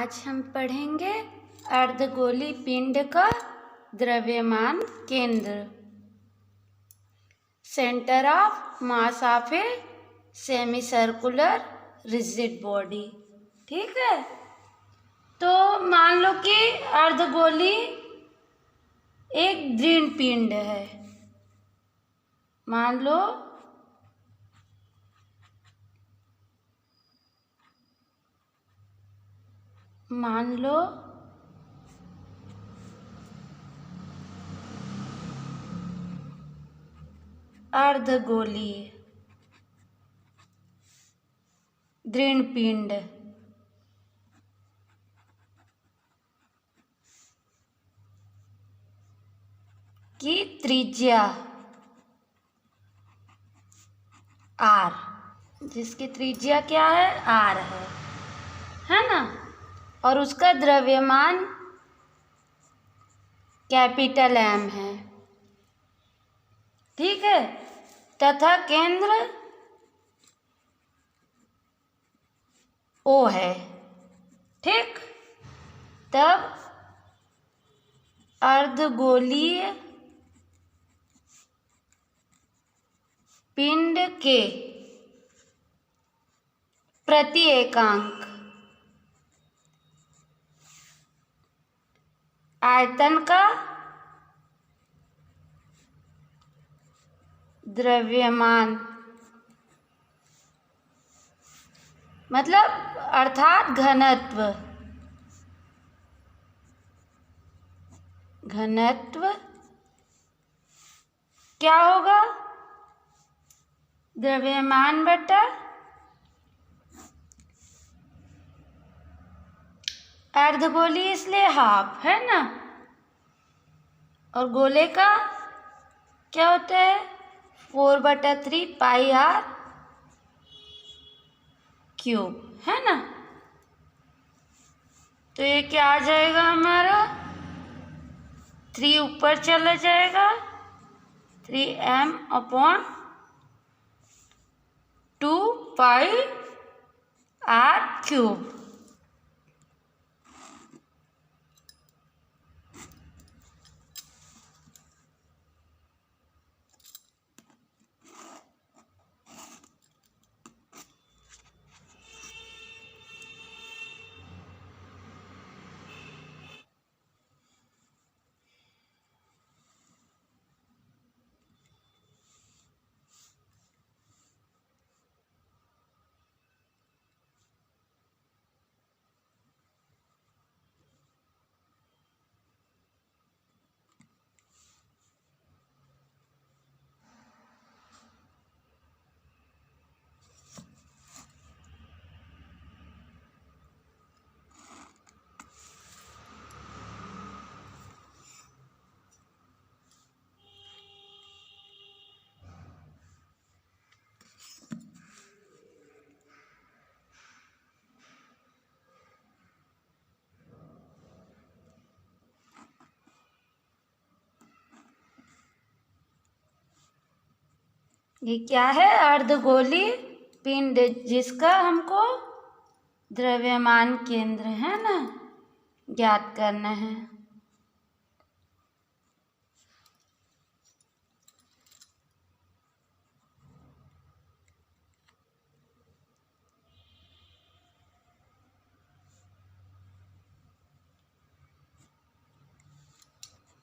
आज हम पढ़ेंगे अर्धगोली पिंड का द्रव्यमान केंद्र। Centre of mass of a semi circular rigid body. ठीक है, तो मान लो कि अर्धगोली एक दृढ़ पिंड है। मान लो अर्धगोलीय दृढ़ पिंड की त्रिज्या r, जिसकी त्रिज्या क्या है, r है ना, और उसका द्रव्यमान कैपिटल M है। ठीक है, तथा केंद्र O है। ठीक, तब अर्धगोलीय पिंड के प्रति एकांक आयतन का द्रव्यमान मतलब अर्थात घनत्व क्या होगा, द्रव्यमान बटा अर्धगोली इसलिए हाफ है ना, और गोले का क्या होता है 4/3 पाई r क्यूब है ना। तो ये क्या आ जाएगा हमारा 3 ऊपर चला जाएगा 3m/2 पाई r क्यूब। ये क्या है, अर्धगोली पिंड जिसका हमको द्रव्यमान केंद्र है ना ज्ञात करना है।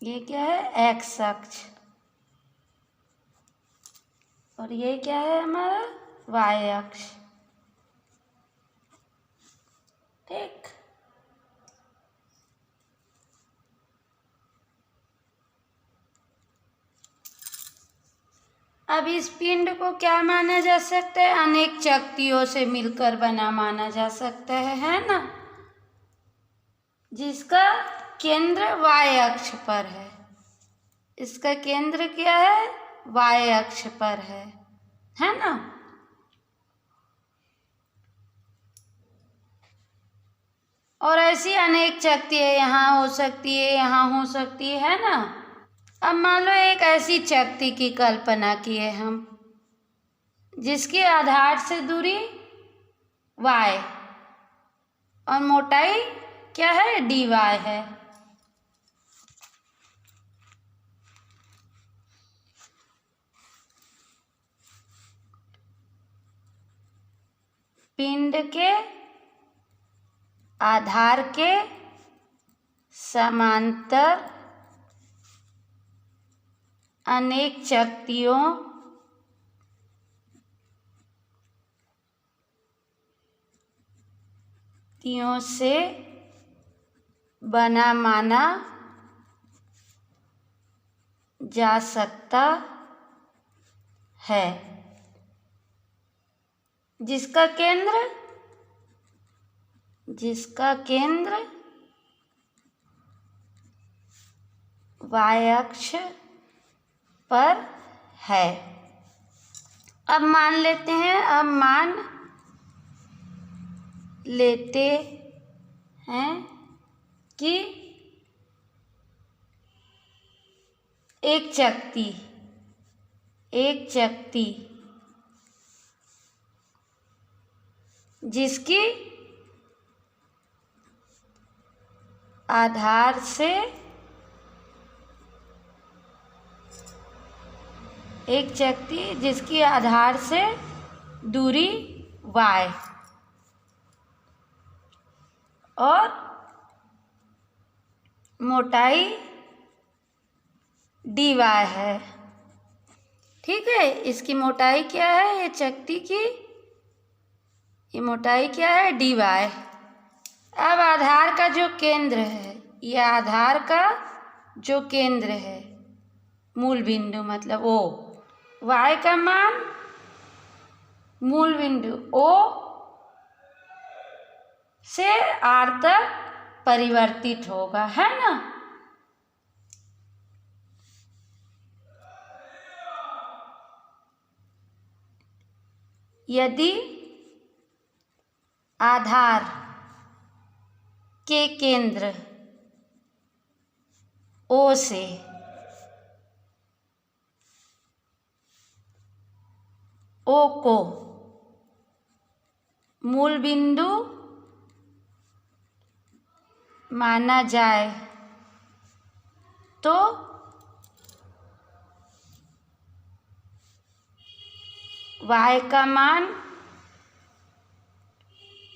ये क्या है x अक्ष, और ये क्या है हमारा y अक्ष। ठीक, अब इस पिंड को क्या माना जा सकता है, अनेक शक्तियों से मिलकर बना माना जा सकता है ना, जिसका केंद्र y अक्ष पर है। इसका केंद्र क्या है, y अक्ष पर है ना। और ऐसी अनेक शक्तियाँ यहाँ हो सकती है, यहाँ हो सकती है ना। अब मान लो एक ऐसी शक्ति की कल्पना किए हम जिसके आधार से दूरी y और मोटाई क्या है, dy है। पिंड के आधार के समांतर अनेक शक्तियों से बना माना जा सकता है, जिसका केंद्र y अक्ष पर है। अब मान लेते हैं कि एक शक्ति जिसकी आधार से दूरी y और मोटाई dy है। ठीक है, इसकी मोटाई क्या है, ये शक्ति की ये मोटाई क्या है, dy। अब आधार का जो केंद्र है, ये आधार का जो केंद्र है, मूल बिंदु मतलब O, y का मान मूल बिंदु O से R तक परिवर्तित होगा, है ना। यदि आधार के केंद्र O से O को मूल बिंदु माना जाए तो y का मान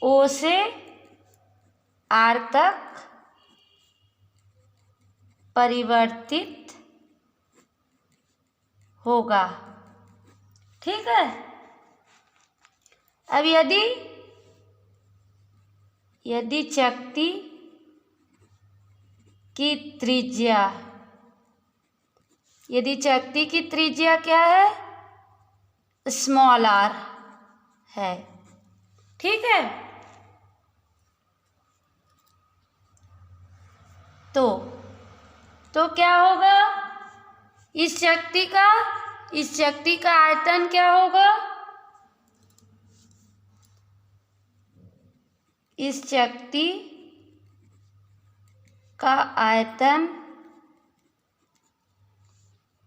O से R तक परिवर्तित होगा। ठीक है, अब यदि शक्ति की त्रिज्या क्या है, स्मॉल r है। ठीक है, तो क्या होगा, इस शक्ति का आयतन क्या होगा, इस शक्ति का आयतन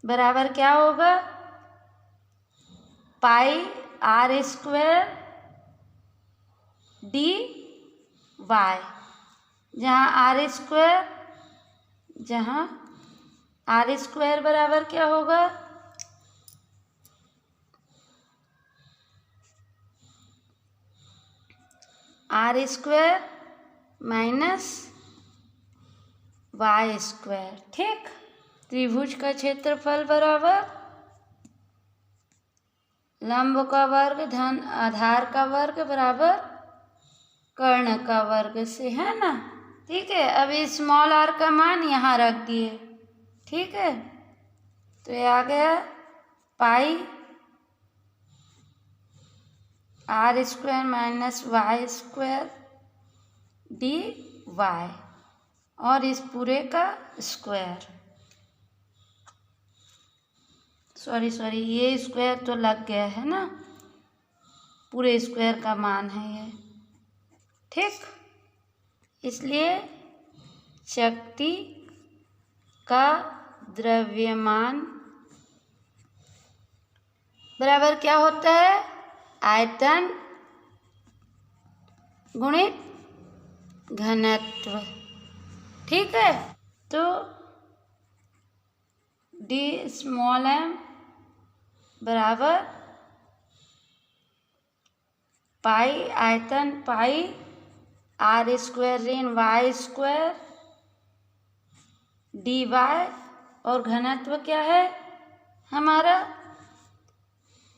बराबर क्या होगा, पाई r स्क्वायर dy, जहाँ r स्क्वायर बराबर क्या होगा, r square minus y square. ठीक, त्रिभुज का क्षेत्रफल बराबर लंब का वर्ग धन आधार का वर्ग बराबर कर्ण का वर्ग से, है ना। ठीक है, अब स्मॉल r का मान यहाँ रख दिए। ठीक है, तो ये आ गया पाई r square minus y square dy और इस पूरे का स्क्वायर, सॉरी ये स्क्वायर तो लग गया है ना, पूरे स्क्वायर का मान है ये। ठीक, इसलिए शक्ति का द्रव्यमान बराबर क्या होता है, आयतन गुणित घनत्व। ठीक है, तो डी स्मॉल एम बराबर पाई आयतन पाई आर स्क्वायर ऋण वाई स्क्वायर डी वाई, और घनत्व क्या है हमारा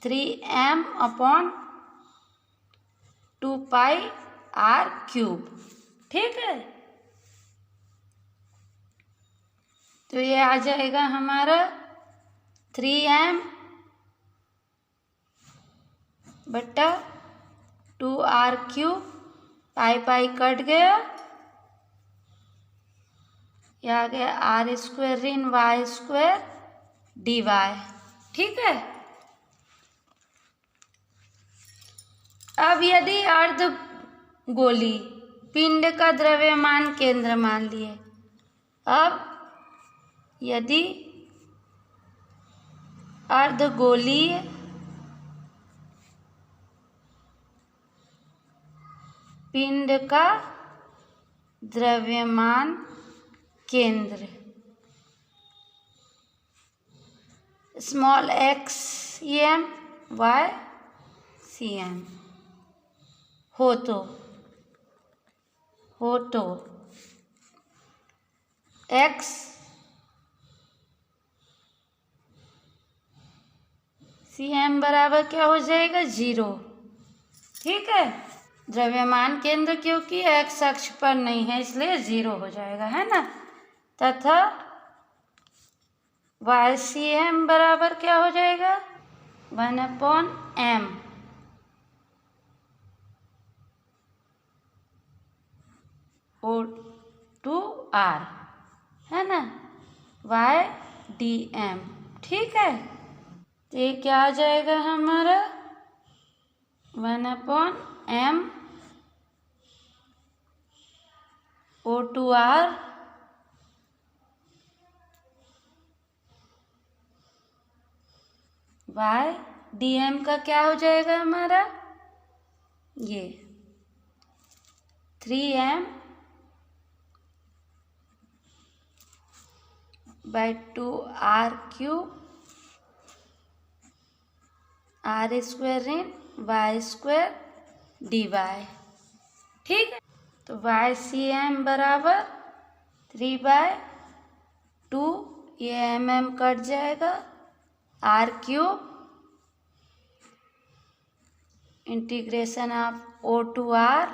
3m/2πr³। ठीक है, तो ये आ जाएगा हमारा 3m/2r³। पाई पाई कट गया, ये आ गया आर स्क्वायर ऋण वाई स्क्वायर डी वाई। ठीक है, अब यदि अर्धगोली पिंड का द्रव्यमान केंद्र मान लिए, अब यदि अर्धगोलीय पिंड का द्रव्यमान केंद्र small x m y c m हो तो एक्स सी एम बराबर क्या हो जाएगा 0। ठीक है, द्रव्यमान केंद्र क्योंकि एक्स अक्ष पर नहीं है इसलिए 0 हो जाएगा, है ना। तथा वाई सी एम बराबर क्या हो जाएगा 1/m O2r, है ना, वाई डी एम। ठीक है, तो ये क्या आ जाएगा हमारा 1/m O2r Y D M का क्या हो जाएगा हमारा ये 3m/2r³ आर स्क्वायर ऋण वाई स्क्वायर डी वाई। ठीक है, तो वाई सी एम बराबर 3/2, ये एम कट जाएगा, r³ integration of O2r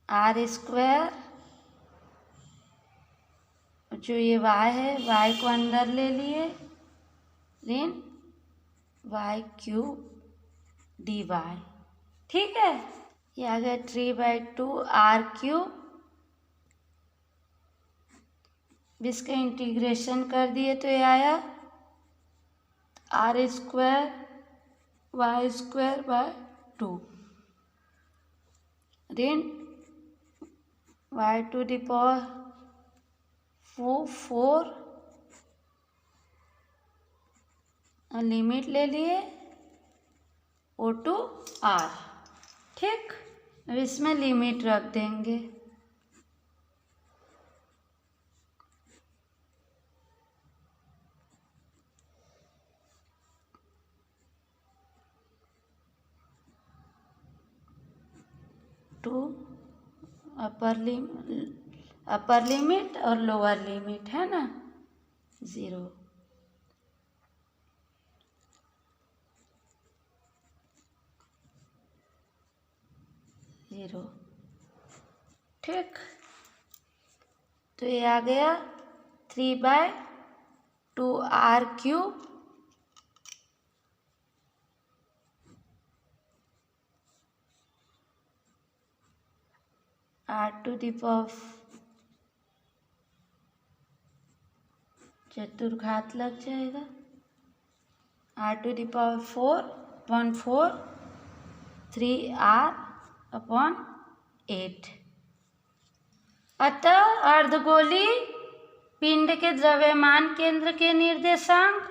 are square, जो ये y है y को अंदर ले लिए ऋण y³ dy। ठीक है, ये आ गया 3/2r³। इसका इंटीग्रेशन कर दिए तो ये आया r² y²/2 ऋण y⁴ लिमिट ले लिए O2r। ठीक, अब इसमें लिमिट रख देंगे, टू अपर लिमिट और लोअर लिमिट, है ना, 0। ठीक, तो ये आ गया 3/2r³ r⁴ चतुर्घात लग जाएगा, r⁴ 1/4 3r/8। अतः अर्धगोली पिंड के द्रव्यमान केंद्र के निर्देशांक,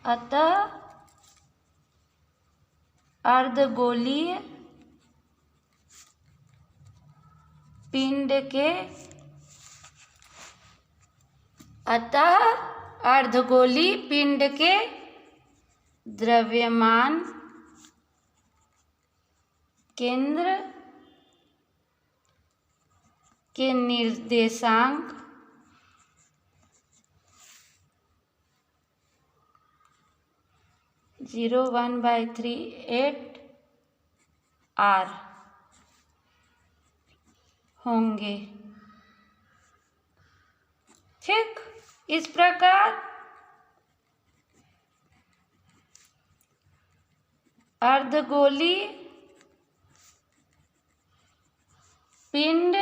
अतः अर्धगोलीय पिंड के अतः अर्धगोलीय पिंड के द्रव्यमान केंद्र के निर्देशांक जीरो 1/3 आर होंगे। ठीक, इस प्रकार अर्धगोलीय पिंड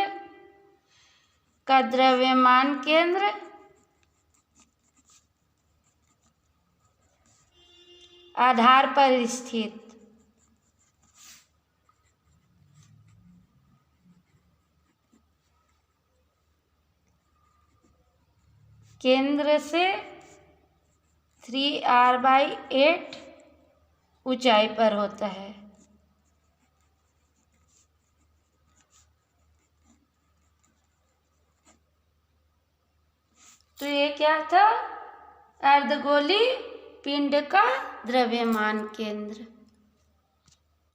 का द्रव्यमान केंद्र आधार पर स्थित केंद्र से 3r/8 ऊंचाई पर होता है। तो ये क्या था? अर्धगोलीय पिंड का द्रव्यमान केंद्र।